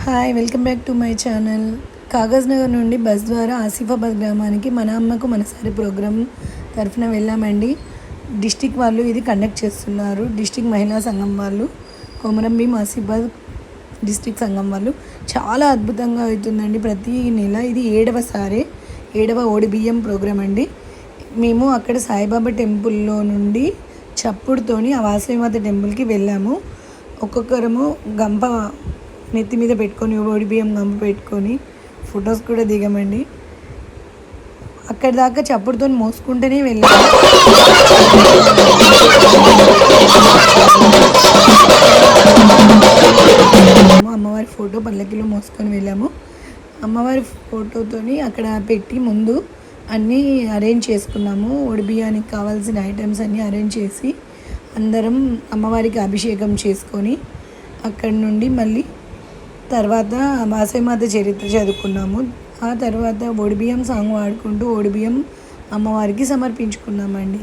Hi, welcome back to my channel. Kagaz Nagar నుండి bus ద్వారా ఆసిఫాబాద్ గ్రామానికి మన అమ్మకు మనసారి ప్రోగ్రాం తరఫున వెళ్ళామండి. డిస్టిక్ వాళ్ళు ఇది కండక్ట్ చేస్తున్నారు. డిస్టిక్ మహిళా సంఘం వాళ్ళు, కొమరం భీం ఆసిఫాబాద్ డిస్టిక్ సంఘం వాళ్ళు. చాలా అద్భుతంగా అవుతుందండి ప్రతి నెల. ఇది 7వ ఓడిబియ్యం ప్రోగ్రాం అండి. మేము అక్కడ సాయిబాబా టెంపుల్లో నుండి చప్పుడుతోని ఆ వాసవిమాత టెంపుల్కి వెళ్ళాము. ఒక్కొక్కరము గంప నెత్తి మీద పెట్టుకొని, ఓడిబియ్యం గంప పెట్టుకొని ఫొటోస్ కూడా దిగామండి. అక్కడి దాకా చప్పుడుతో మోసుకుంటూనే వెళ్ళాము. అమ్మవారి ఫోటో పల్లకిలో మోసుకొని వెళ్ళాము. అమ్మవారి ఫోటోతోని అక్కడ పెట్టి ముందు అన్నీ అరేంజ్ చేసుకున్నాము. ఓడిబియ్యానికి కావాల్సిన ఐటమ్స్ అన్నీ అరేంజ్ చేసి అందరం అమ్మవారికి అభిషేకం చేసుకొని అక్కడి నుండి మళ్ళీ తర్వాత వాసవిమాత చరిత్ర చదువుకున్నాము. ఆ తర్వాత ఓడిబియ్యం సాంగ్ పాడుకుంటూ ఓడిబియ్యం అమ్మవారికి సమర్పించుకున్నామండి.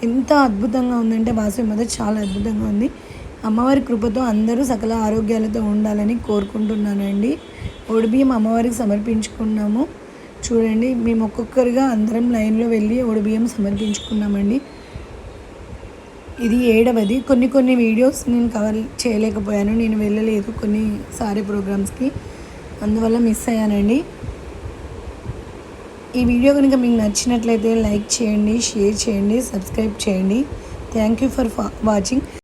ఎంత అద్భుతంగా ఉందంటే వాసవిమాత చాలా అద్భుతంగా ఉంది. అమ్మవారి కృపతో అందరూ సకల ఆరోగ్యాలతో ఉండాలని కోరుకుంటున్నానండి. ఓడిబియ్యం అమ్మవారికి సమర్పించుకున్నాము. చూడండి, మేము ఒక్కొక్కరుగా అందరం లైన్లో వెళ్ళి ఓడిబియ్యం సమర్పించుకున్నామండి. ఇది 7వది. కొన్ని వీడియోస్ నేను కవర్ చేయలేకపోయాను, నేను వెళ్ళలేదు కొన్నిసారి ప్రోగ్రామ్స్కి, అందువల్ల మిస్ అయ్యానండి. ఈ వీడియో కనుక మీకు నచ్చినట్లయితే లైక్ చేయండి, షేర్ చేయండి, సబ్స్క్రైబ్ చేయండి. Thank you for watching.